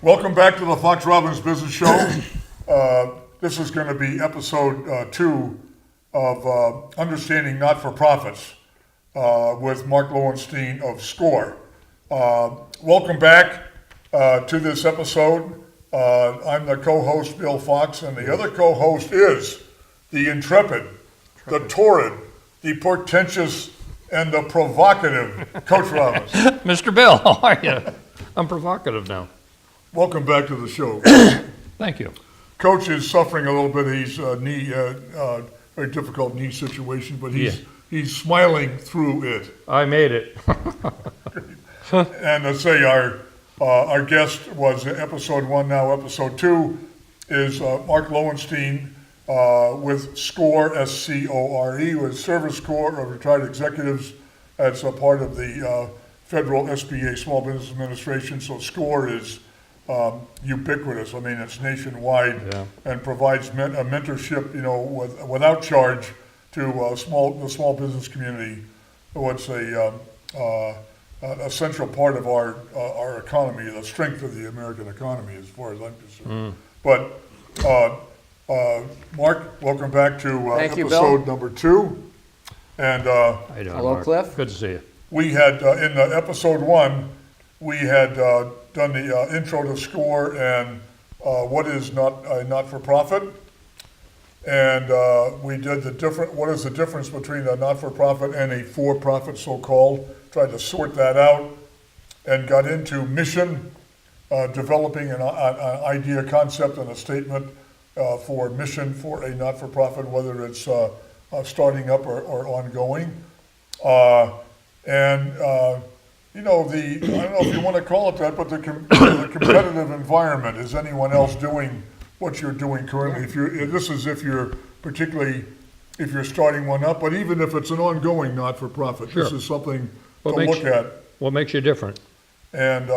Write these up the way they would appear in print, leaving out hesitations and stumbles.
Welcome back to the Fox Robbins Business Show. This is going to be episode 2 of Understanding Not-for-Profits with Mark Lowenstein of SCORE. Welcome back to this episode. I'm the co-host, Bill Fox, and the other co-host is the intrepid, the torrid, the portentous, and the provocative Coach Robbins. Mr. Bill, how are you? I'm provocative now. Welcome back to the show. Thank you. Coach is suffering a little bit. He's very difficult knee situation, but he's smiling through it. I made it. And let's say our guest was episode 1. Now episode 2 is Mark Lowenstein with SCORE, S-C-O-R-E, with Service Corps of Retired Executives. That's a part of the federal SBA, Small Business Administration. So SCORE is ubiquitous. I mean, it's nationwide and provides a mentorship, without charge to the small business community. It's a central part of our economy, the strength of the American economy, as far as I'm concerned. But Mark, welcome back to episode number 2. And hello, Mark. Cliff. Good to see you. we had in episode 1, we had done the intro to SCORE and what is not-for-profit, and we did what is the difference between a not-for-profit and a for-profit, so-called. Tried to sort that out, and got into mission, developing an idea, concept, and a statement for mission for a not-for-profit, whether it's starting up or ongoing. I don't know if you want to call it that, but the competitive environment. Is anyone else doing what you're doing currently? If you're starting one up, but even if it's an ongoing not-for-profit, Sure. This is something to look at. What makes you different? And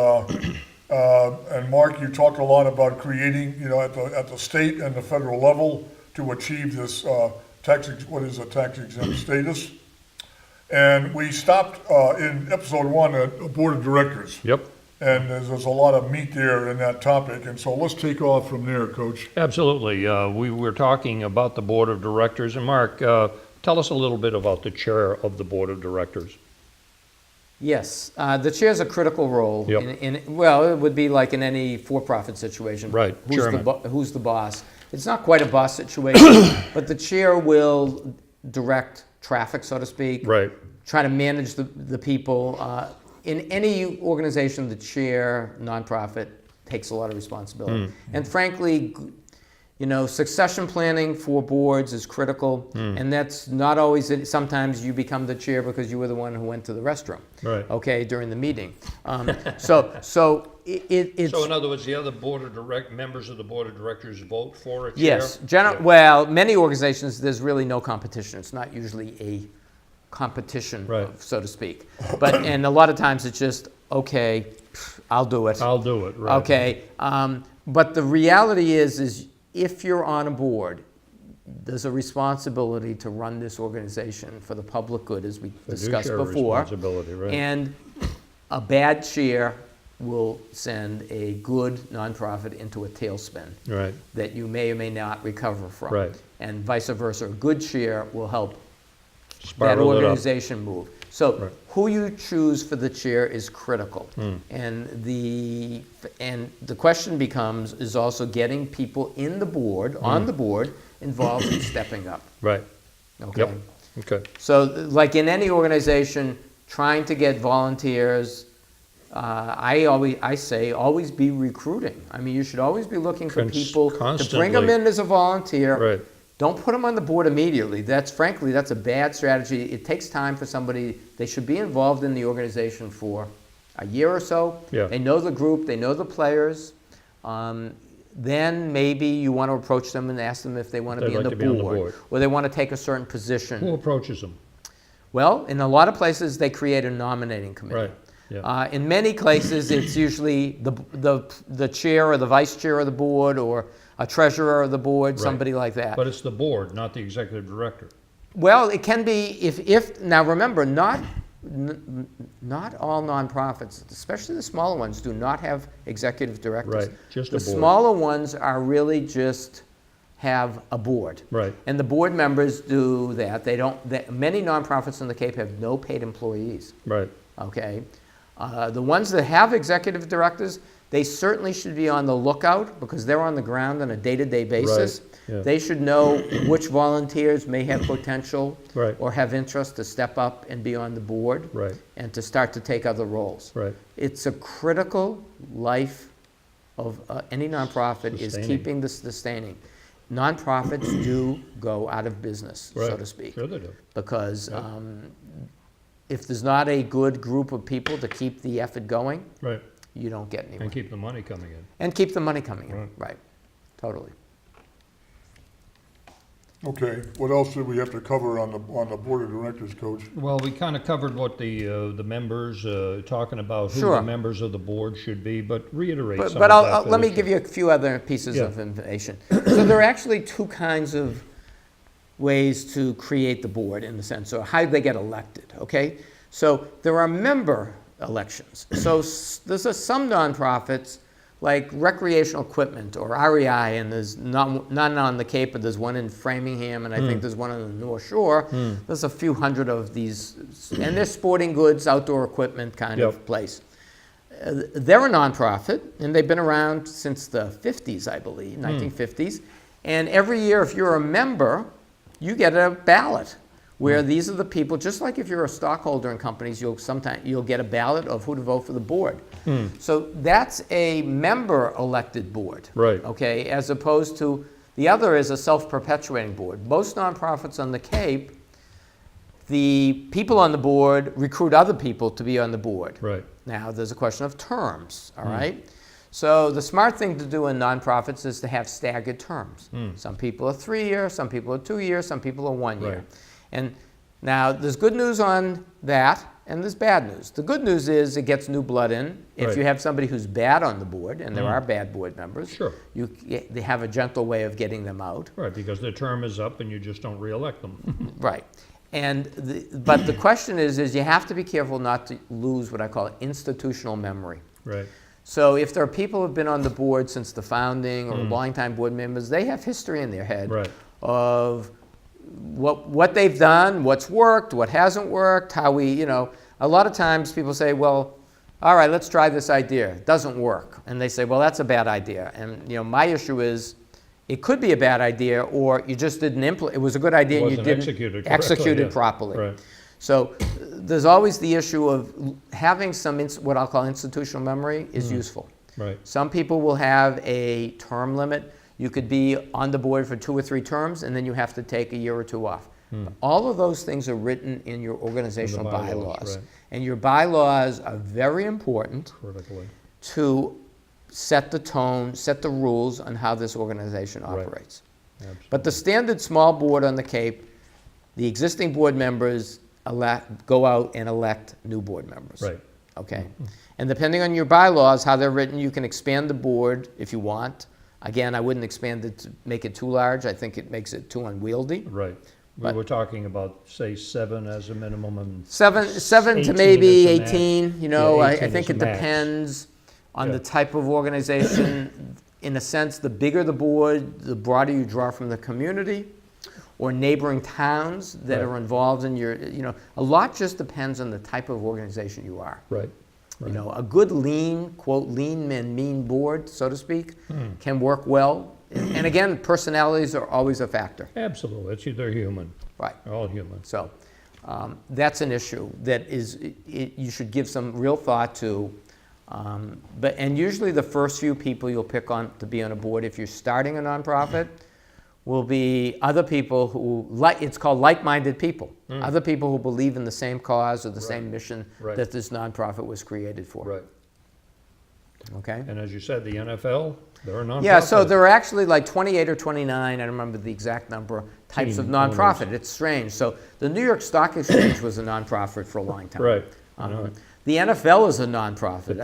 Mark, you talk a lot about creating, at the state and the federal level to achieve this tax exempt status. And we stopped in episode 1 at board of directors. Yep. And there's a lot of meat there in that topic. And so let's take off from there, Coach. Absolutely. We were talking about the board of directors. And Mark, tell us a little bit about the chair of the board of directors. Yes, the chair has a critical role. Yep. It would be like in any for-profit situation. Right, chairman. Who's the boss? It's not quite a boss situation, but the chair will direct traffic, so to speak. Right. Try to manage the people. In any organization, the chair, nonprofit, takes a lot of responsibility. And frankly, succession planning for boards is critical, and that's not always. Sometimes you become the chair because you were the one who went to the restroom. Right. Okay, during the meeting. So it's. So in other words, the other members of the board of directors vote for a chair? Yes. Well, many organizations, there's really no competition. It's not usually a competition, Right. so to speak. And a lot of times it's just, okay, I'll do it. I'll do it, right. Okay. But the reality is if you're on a board, there's a responsibility to run this organization for the public good, as we discussed before. Responsibility, right. And a bad chair will send a good nonprofit into a tailspin Right. that you may or may not recover from. Right. And vice versa. A good chair will help Spiral that it up. organization move. So Right. who you choose for the chair is critical. And the question becomes is also getting people in the board, on the board, involved in stepping up. Right. Okay. Yep. Okay. So like in any organization, trying to get volunteers, I say always be recruiting. I mean, you should always be looking for people to bring them in as a volunteer. Right. Don't put them on the board immediately. That's a bad strategy. It takes time for somebody. They should be involved in the organization for a year or so. Yeah. They know the group. They know the players. Then maybe you want to approach them and ask them if they want to be on the board, or they want to take a certain position. Who approaches them? Well, in a lot of places, they create a nominating committee. Right. Yeah. In many places, it's usually the chair or the vice chair of the board or a treasurer of the board, Right. somebody like that. But it's the board, not the executive director. Well, it can be if now remember, not Not all nonprofits, especially the smaller ones, do not have executive directors. Right, just a The board. smaller ones are really just have a board. Right. And the board members do that. Many nonprofits in the Cape have no paid employees. Right. Okay? The ones that have executive directors, they certainly should be on the lookout because they're on the ground on a day-to-day basis. Right, yeah. They should know which volunteers may have potential Right. or have interest to step up and be on the board Right. and to start to take other roles. Right. It's a critical life of any nonprofit is Sustaining. keeping this sustaining. Nonprofits do go out of business, so Right. to speak, Sure they do. because if there's not a good group of people to keep the effort going, Right. you don't get anywhere. And keep the money coming in. And keep the money coming in, Right. right, totally. Okay, what else did we have to cover on the board of directors, Coach? Well, we kind of covered what the members, talking about who Sure. the members of the board should be, but reiterate some But of that. let me that is- give you a few other pieces Yeah. of information. So there are actually two kinds of ways to create the board in the sense, or how they get elected, okay? So there are member elections. So there's some nonprofits like recreational equipment or REI, and there's none on the Cape, but there's one in Framingham, and I think there's one on the North Shore. There's a few hundred of these, and they're sporting goods, outdoor equipment kind of Yep. place. They're a nonprofit, and they've been around since the 50s, I believe, 1950s. And every year, if you're a member, you get a ballot where these are the people, just like if you're a stockholder in companies, you'll get a ballot of who to vote for the board. So that's a member elected board. Right. Okay, as opposed to the other is a self-perpetuating board. Most nonprofits on the Cape, the people on the board recruit other people to be on the board. Right. Now, there's a question of terms, all right? So the smart thing to do in nonprofits is to have staggered terms. Some people are 3 years, some people are 2 years, some people are 1 year. Right. And now there's good news on that, and there's bad news. The good news is it gets new blood in. If Right. you have somebody who's bad on the board, and there are bad board members, Sure. they have a gentle way of getting them out. Right, because their term is up and you just don't reelect them. Right. But the question is you have to be careful not to lose what I call institutional memory. Right. So if there are people who have been on the board since the founding or longtime board members, they have history in their head Right. of what they've done, what's worked, what hasn't worked, how we, a lot of times people say, well, all right, let's try this idea. It doesn't work. And they say, well, that's a bad idea. And, my issue is it could be a bad idea, or you just didn't implement. It was a good idea and you Wasn't didn't executed execute correctly, it yeah. properly. Right. So there's always the issue of having some what I'll call institutional memory is useful. Right. Some people will have a term limit. You could be on the board for 2 or 3 terms, and then you have to take a year or 2 off. All of those things are written in your organizational bylaws. Right. And your bylaws are very important Critically. to set the tone, set the rules on how this organization Right. operates. Absolutely. But the standard small board on the Cape, the existing board members go out and elect new board members. Right. Okay? And depending on your bylaws, how they're written, you can expand the board if you want. Again, I wouldn't expand it to make it too large. I think it makes it too unwieldy. Right. We But- were talking about, say, 7 as a minimum and Seven to 18 maybe is the max. 18, Yeah, I 18 think is it the max. depends on Yeah. the type of organization. In a sense, the bigger the board, the broader you draw from the community or neighboring towns that Right. are involved in your, a lot just depends on the type of organization you are. Right. Right. A good lean, quote, lean and mean board, so to speak, can work well. And again, personalities are always a factor. Absolutely. They're human. Right. They're all human. So that's an issue that you should give some real thought to. And usually the first few people you'll pick on to be on a board, if you're starting a nonprofit, will be other people who, it's called like-minded people. Other people who believe in the same cause or the same mission Right. that this nonprofit was created for. Right. Okay? And as you said, the NFL, they're a nonprofit. Yeah, so there are actually like 28 or 29, I don't remember the exact number, types of Team nonprofit. owners. It's strange. So the New York Stock Exchange was a nonprofit for a long time. Right. I know it. The NFL is a nonprofit. The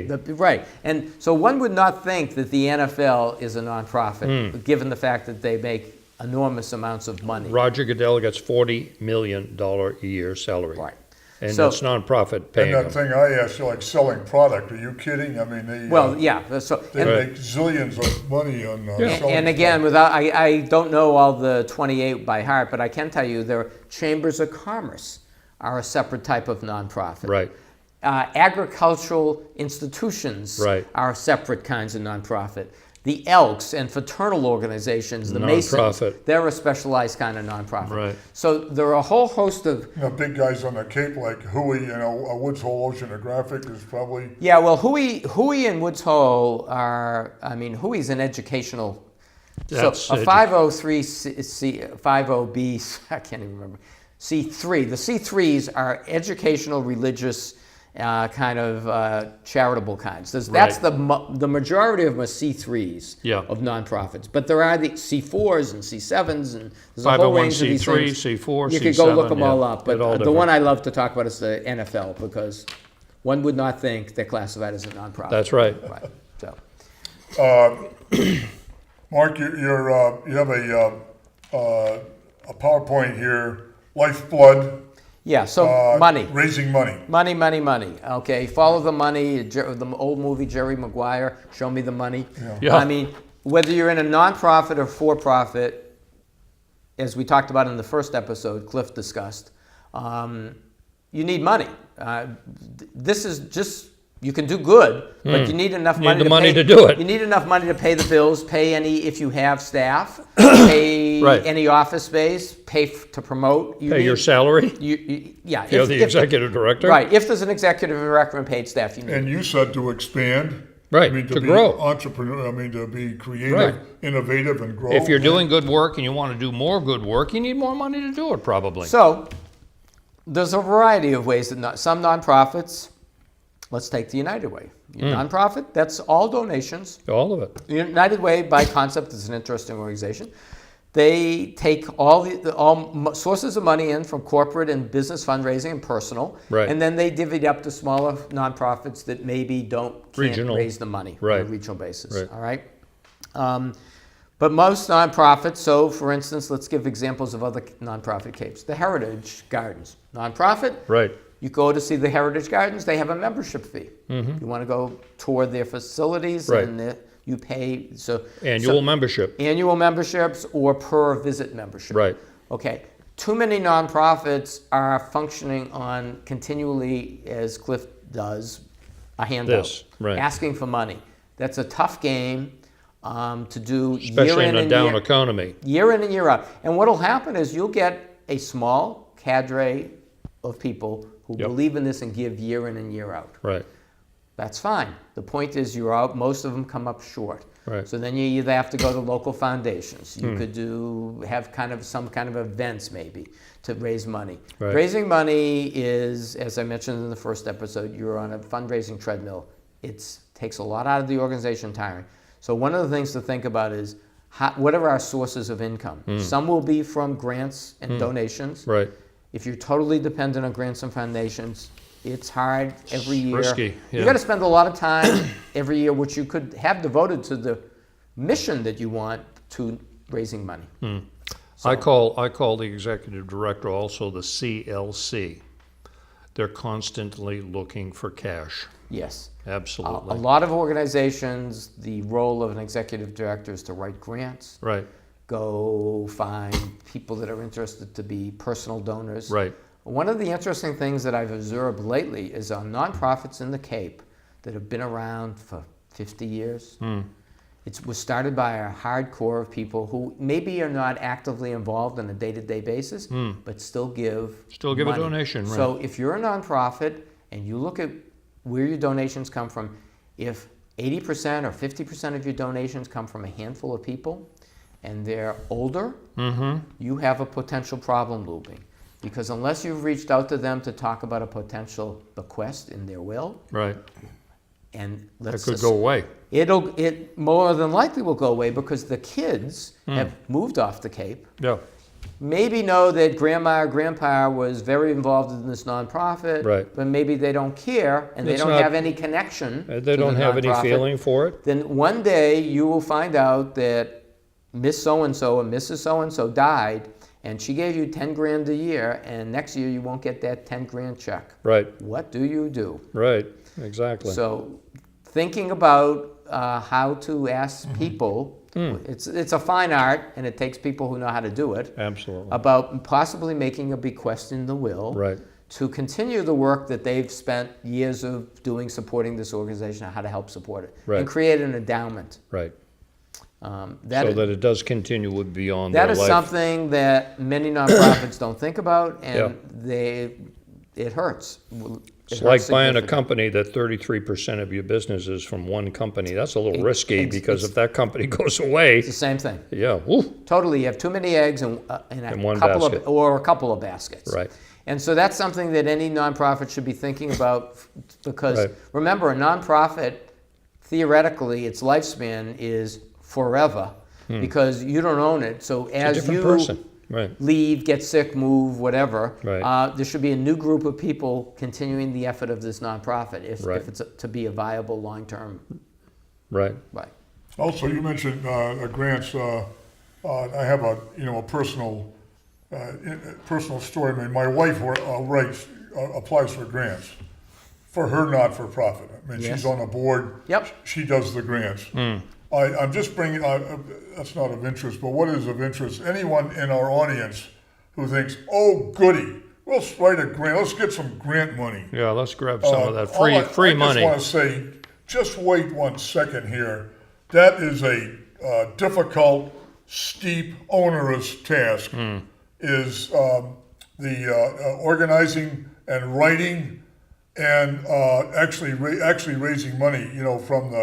PGA. Right. And so one would not think that the NFL is a nonprofit, given the fact that they make enormous amounts of money. Roger Goodell gets $40 million a year salary. Right. And So- it's nonprofit And paying that them. thing I asked you, like selling product, are you kidding? I mean, they, Well, yeah, so, they and, make zillions of money on selling and again, stuff. without, I don't know all the 28 by heart, but I can tell you their chambers of commerce are a separate type of nonprofit. Right. Agricultural institutions Right. are separate kinds of nonprofit. The Elks and fraternal organizations, the Masons, Nonprofit. they're a specialized kind of nonprofit. Right. So there are a whole host of, You know, big guys on the Cape like Huey, you know, Woods Hole Oceanographic is probably, yeah, well, Huey and Woods Hole are, I mean, Huey's an educational, That's so a 50B, I can't even remember, C3. The C3s are educational, religious, kind of charitable kinds. That's the majority of them are C3s Yeah. of nonprofits. But there are the C4s and C7s, and there's a whole range of these 501c3, things. C4, You could go look C7, them all yeah. up. But They're all the one different. I love to talk about is the NFL, because one would not think they're classified as a nonprofit. That's right. Right. So. Mark, you have a PowerPoint here, lifeblood, Yeah, so money. raising money. Money. Okay, follow the money. The old movie Jerry Maguire, Show Me the Money. Yeah. I mean, whether you're in a nonprofit or for-profit, as we talked about in the first episode, Cliff discussed, you need money. This is just, you can do good, but you need enough Need money the to money pay, to do it. You need enough money to pay the bills, pay any, if you have staff, pay Right. any office space, pay to promote. Pay your salary. Yeah. You're the executive director. Right. If there's an executive director and paid staff, you need. And you said to expand. Right, I mean, to be grow. entrepreneur, I mean, to be creative, Right. innovative, and grow. If you're doing good work and you want to do more good work, you need more money to do it, probably. So there's a variety of ways that some nonprofits. Let's take the United Way. Nonprofit, that's all donations. All of it. United Way, by concept, is an interesting organization. They take all sources of money in from corporate and business fundraising and personal, Right. and then they divvy it up to smaller nonprofits that maybe can't Regional. raise the money on Right. a regional basis. Right. All right. But most nonprofits, so for instance, let's give examples of other nonprofit capes. The Heritage Gardens, nonprofit. Right. You go to see the Heritage Gardens, they have a membership fee. You want to go tour their facilities, Right. and you pay Annual membership. annual memberships or per visit membership. Right. Okay. Too many nonprofits are functioning on continually, as Cliff does, a handout. This, right. Asking for money. That's a tough game to do year Especially in in a and down year, economy. year in and year out. And what will happen is you'll get a small cadre of people who Yep. believe in this and give year in and year out. Right. That's fine. The point is you're out, most of them come up short. Right. So then you either have to go to local foundations. You could have some kind of events maybe to raise money. Right. Raising money is, as I mentioned in the first episode, you're on a fundraising treadmill. It takes a lot out of the organization tiring. So one of the things to think about is what are our sources of income? Some will be from grants and donations. Right. If you're totally dependent on grants and foundations, it's hard every year. risky, yeah. You got to spend a lot of time every year, which you could have devoted to the mission that you want to raising money. I call the executive director also the CLC. They're constantly looking for cash. Yes. Absolutely. A lot of organizations, the role of an executive director is to write grants, Right. go find people that are interested to be personal donors. Right. One of the interesting things that I've observed lately is on nonprofits in the Cape that have been around for 50 years. It was started by a hardcore of people who maybe are not actively involved on a day-to-day basis, but still give Still give a money. donation, right. So if you're a nonprofit and you look at where your donations come from, if 80% or 50% of your donations come from a handful of people and they're older, you have a potential problem looming. Because unless you've reached out to them to talk about a potential bequest in their will, Right. and That let's could go away. it more than likely will go away because the kids have moved off the Cape, Yeah. maybe know that grandma or grandpa was very involved in this nonprofit, Right. but maybe they don't care and they It's don't not- have any connection They to don't the have any nonprofit. feeling for it. Then one day you will find out that Miss So-and-so and Mrs. So-and-so died, and she gave you 10 grand a year, and next year you won't get that 10 grand check. Right. What do you do? Right. Exactly. So thinking about how to ask people, it's a fine art, and it takes people who know how to do it, Absolutely. about possibly making a bequest in the will Right. to continue the work that they've spent years of doing, supporting this organization, how to help support it, Right. and create an endowment. Right. That So is, that it does continue with beyond that their is life. something that many nonprofits don't think about, and it hurts. It's like buying a company that 33% of your business is from one company. That's a little risky because if that company goes away, It's the same thing. yeah, woo, Totally, you have too many eggs in In one couple basket. or a couple of baskets. right, And so that's something that any nonprofit should be thinking about, because Right. remember, a nonprofit, theoretically, its lifespan is forever because you don't own it. So as different you person. Right, leave, get sick, move, whatever, Right. there should be a new group of people continuing the effort of this nonprofit if Right. it's to be a viable long-term. right, Right. Also, you mentioned grants. I have a personal story. I mean, my wife applies for grants for her not-for-profit. I mean, Yes. she's on a board. Yep. She does the grants. I'm just bringing. That's not of interest, but what is of interest? Anyone in our audience who thinks, "Oh, goody, we'll write a grant. Let's get some grant money." yeah. Let's grab some of that All free I money. just want to say, just wait 1 second here. That is a difficult, steep, onerous task. Is the organizing and writing and actually raising money, from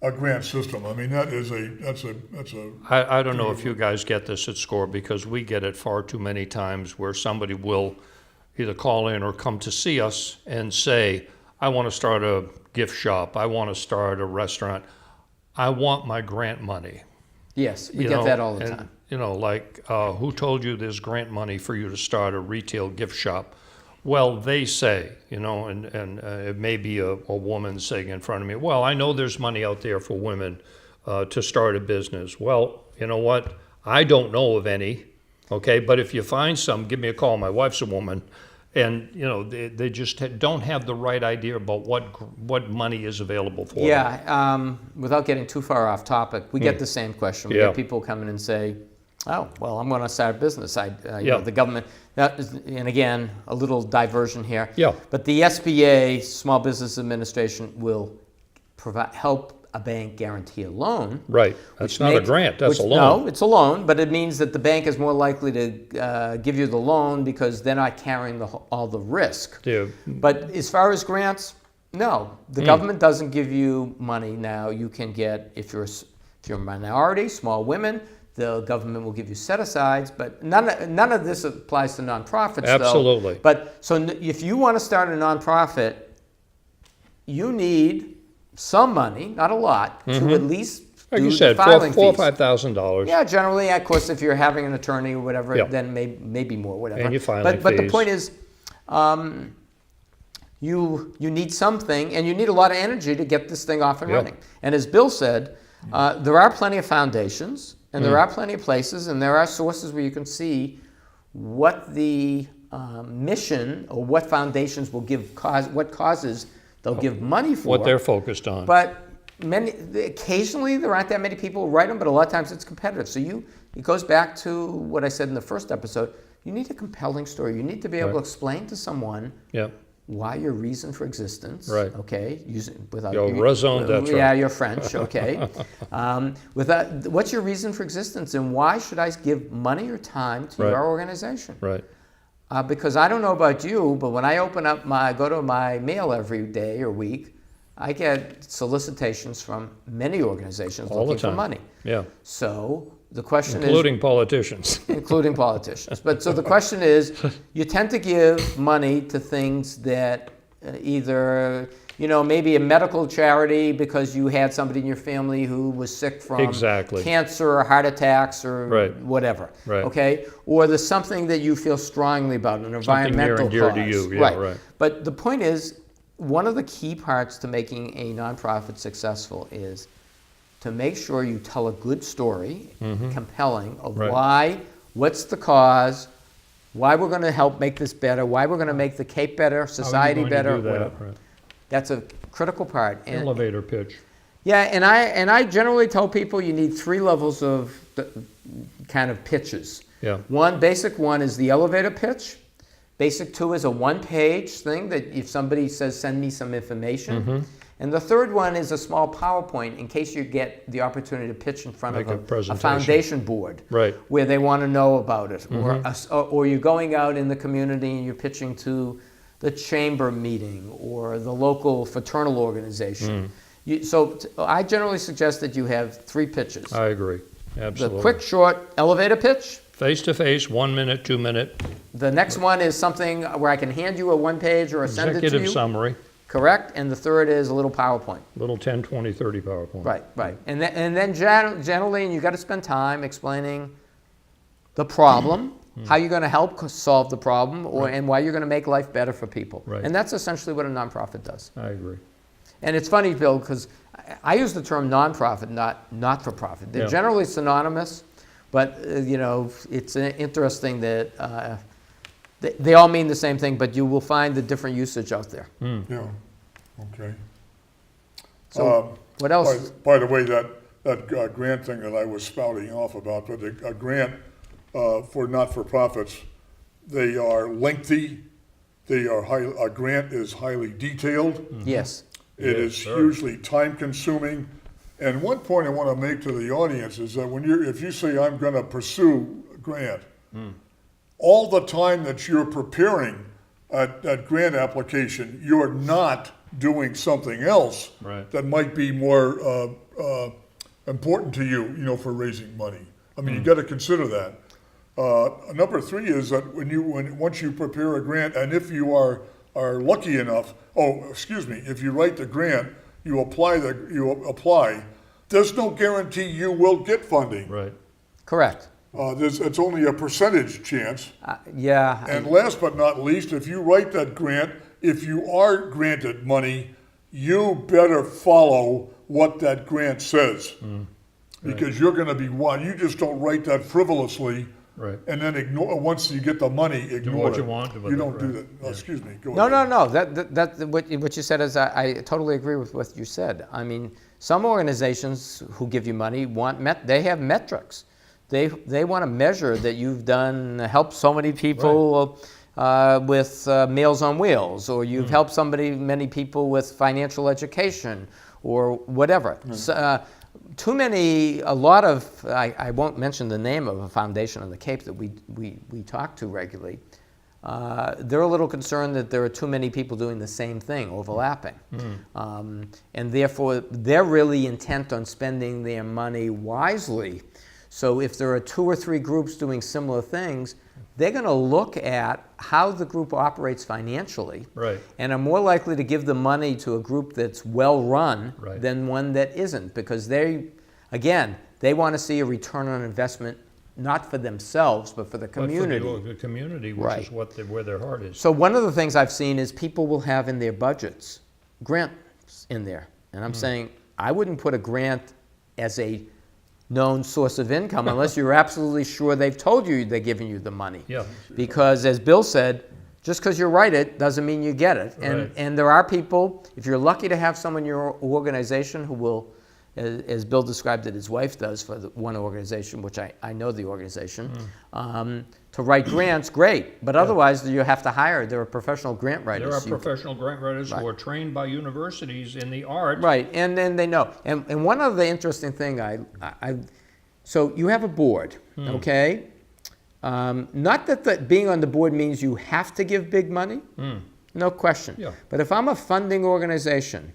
a grant system. I mean, that's a. I don't know if you guys get this at SCORE, because we get it far too many times where somebody will either call in or come to see us and say, I want to start a gift shop, I want to start a restaurant, I want my grant money. Yes, we You get know, that all the and, time. who told you there's grant money for you to start a retail gift shop? Well, they say, and it may be a woman saying in front of me, well, I know there's money out there for women to start a business. Well, you know what? I don't know of any, okay? But if you find some, give me a call. My wife's a woman. And, they just don't have the right idea about what money is available for them. Yeah, without getting too far off topic, we get the same question. We Yeah. get people come in and say, oh, well, I'm going to start a business. Yeah. The government, and again, a little diversion here. Yeah. But the SBA, Small Business Administration, will help a bank guarantee a loan. Right. That's not a grant, that's a loan. No, it's a loan, but it means that the bank is more likely to give you the loan because they're not carrying all the risk. Yeah. But as far as grants, no. The government doesn't give you money now. You can get, if you're a minority, small women, the government will give you set-asides, but none of this applies to nonprofits, though. Absolutely. But so if you want to start a nonprofit, you need some money, not a lot, to at least Like do you the said, filing $4,000 or fees. $5,000. Yeah, generally, of course, if you're having an attorney or whatever, Yeah. then maybe more, whatever. And your filing but the fees. point is, you need something, and you need a lot of energy to get this thing off and Yeah. running. And as Bill said, there are plenty of foundations, and there are plenty of places, and there are sources where you can see what the mission or what foundations will what causes they'll give money for. What they're focused on. But occasionally there aren't that many people who write them, but a lot of times it's competitive. So it goes back to what I said in the first episode. You need a compelling story. You need to be able to explain to someone Yeah. why your reason for existence. Right. Okay. Without Your raison d'etre. Yeah, you're French. Okay. What's your reason for existence, and why should I give money or time to Right. your organization? Right. Because I don't know about you, but when I go to my mail every day or week, I get solicitations from many organizations All the looking for time. money. Yeah. So the question Including politicians. including politicians. But so the question is, you tend to give money to things that either, maybe a medical charity because you had somebody in your family who was sick from Exactly. cancer or heart attacks or Right. whatever. Right. Okay? Or there's something that you feel strongly about, an Something near environmental and dear cause. to you. Yeah, right. But the point is, one of the key parts to making a nonprofit successful is to make sure you tell a good story, compelling, of Mm-hmm. Right. what's the cause, why we're going to help make this better, why we're going to make the Cape better, society better. Whatever. That's a critical part. And, Elevator pitch. yeah, and I generally tell people you need 3 levels of kind of pitches. Yeah. Basic one is the elevator pitch. Basic 2 is a 1-page thing that if somebody says, send me some information. Mm-hmm. And the third one is a small PowerPoint in case you get the opportunity to pitch in front Make of a presentation. foundation board. Right. Where they want to know about it. Mm-hmm. Or you're going out in the community and you're pitching to the chamber meeting or the local fraternal organization. I generally suggest that you have 3 pitches. I agree. Absolutely. The quick, short elevator pitch. Face-to-face, 1 minute, 2 minute. The next one is something where I can hand you a 1-page or send it to you. Executive summary. Correct. And the third is a little PowerPoint. Little 10, 20, 30 PowerPoint. Right. And then generally, and you got to spend time explaining the problem, how you're going to help solve the problem, and why you're going to make life better for people. Right. And that's essentially what a nonprofit does. I agree. And it's funny, Bill, because I use the term nonprofit, not-for-profit. They're Yeah. generally synonymous, but it's interesting that they all mean the same thing, but you will find the different usage out there. Yeah, okay. So what else? By the way, that grant thing that I was spouting off about, but a grant for not-for-profits, they are lengthy. A grant is highly detailed. Yes. It Yes, is sir. hugely time-consuming. And one point I want to make to the audience is that if you say, I'm going to pursue a grant, all the time that you're preparing that grant application, you're not doing something else Right. that might be more important to you, for raising money. I mean, you got to consider that. Number 3 is that once you prepare a grant, and if you are lucky enough, if you write the grant, you apply. There's no guarantee you will get funding. Right. Correct. It's only a percentage chance. Yeah. And last but not least, if you write that grant, if you are granted money, you better follow what that grant says. Because you're going to be one. You just don't write that frivolously. Right. And then ignore, once you get the money, ignore what it. you want with You it, don't do right. that. Oh, excuse me, go No, ahead. no. That what you said is I totally agree with what you said. I mean, some organizations who give you money they have metrics. They want to measure that you've helped so many people with Meals on Wheels, or you've helped many people with financial education, or whatever. So, I won't mention the name of a foundation on the Cape that we talk to regularly. They're a little concerned that there are too many people doing the same thing, overlapping. And therefore, they're really intent on spending their money wisely. So if there are 2 or 3 groups doing similar things, they're going to look at how the group operates financially, Right. and are more likely to give the money to a group that's well-run Right. than one that isn't, because they want to see a return on investment, not for themselves, but for the community. But for the community, which Right. is where their heart is. So one of the things I've seen is people will have in their budgets grants in there. And I'm saying, I wouldn't put a grant as a known source of income unless you're absolutely sure they've told you they're giving you the money. Yeah. Because as Bill said, just because you write it doesn't mean you get it. Right. And there are people, if you're lucky to have someone in your organization who will, as Bill described it, his wife does for one organization, which I know the organization, to write grants, great. But otherwise, you have to hire. There are professional grant writers. There are professional grant writers who are trained by universities in the art. Right, and then they know. And one other interesting thing, so you have a board, okay? Not that being on the board means you have to give big money, no question. Yeah. But if I'm a funding organization,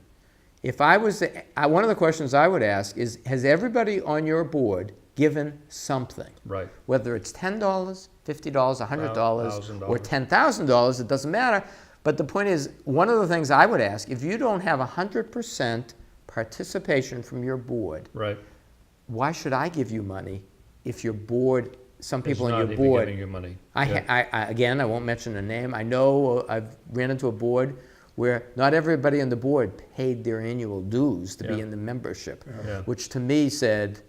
one of the questions I would ask is, has everybody on your board given something? Right. Whether it's $10, $50, $100, $1,000. or $10,000, it doesn't matter. But the point is, one of the things I would ask, if you don't have 100% participation from your board, Right. why should I give you money if your board, some people It's on not your even board, giving you money. Again, I won't mention a name. I know I've ran into a board where not everybody on the board paid their annual dues to be Yeah. in the membership, Yeah. which to me said,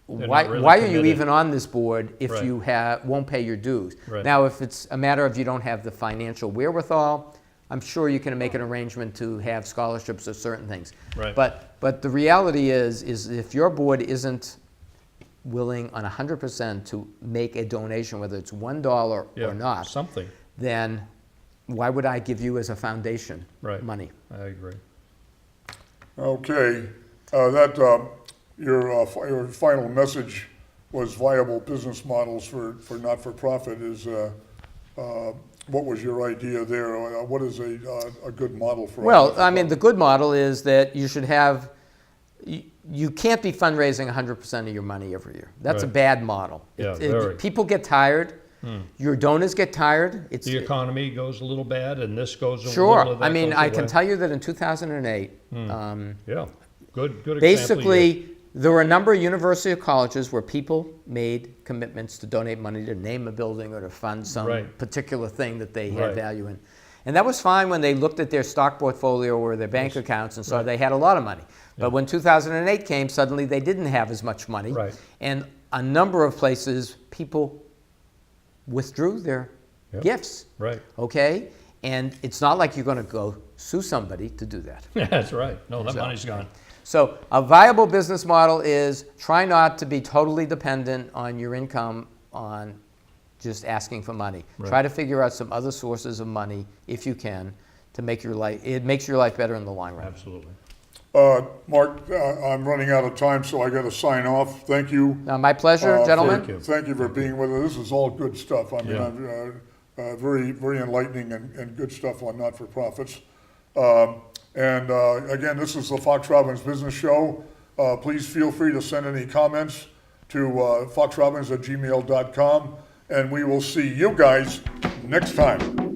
why not really are you committed. even on this board if Right. you won't pay your dues? Right. Now, if it's a matter of you don't have the financial wherewithal, I'm sure you can make an arrangement to have scholarships or certain things. Right. But the reality is if your board isn't willing on 100% to make a donation, whether it's $1 Yeah, or not, something. then why would I give you as a foundation Right. money? I agree. Okay, your final message was viable business models for not-for-profit is, what was your idea there? What is a good model for? Well, I mean, the good model is that you should have, you can't be fundraising 100% of your money every year. That's a Right. bad model. Yeah, very. People get tired. Your donors get tired. It's The economy goes a little bad, and this goes a little. sure. That I mean, goes I can away. tell you that in 2008, Yeah, good example. basically, there were a number of university colleges where people made commitments to donate money to name a building or to fund some Right. particular thing that they had Right. value in. And that was fine when they looked at their stock portfolio or their bank accounts and saw they had a lot of money. But when 2008 came, suddenly they didn't have as much money. Right. And a number of places, people withdrew their Yep. gifts. Right. Okay? And it's not like you're going to go sue somebody to do that. That's right. No, that money's gone. So a viable business model is try not to be totally dependent on your income on just asking for money. Right. Try to figure out some other sources of money if you can to make your life, it makes your life better in the long run. Absolutely. Mark, I'm running out of time, so I got to sign off. Thank you. My pleasure, gentlemen. Thank you. Thank you for being with us. This is all good stuff. I mean, Yeah. very, very enlightening and good stuff on not-for-profits. Again, this is the Fox Robbins Business Show. Please feel free to send any comments to foxrobbins@gmail.com, and we will see you guys next time.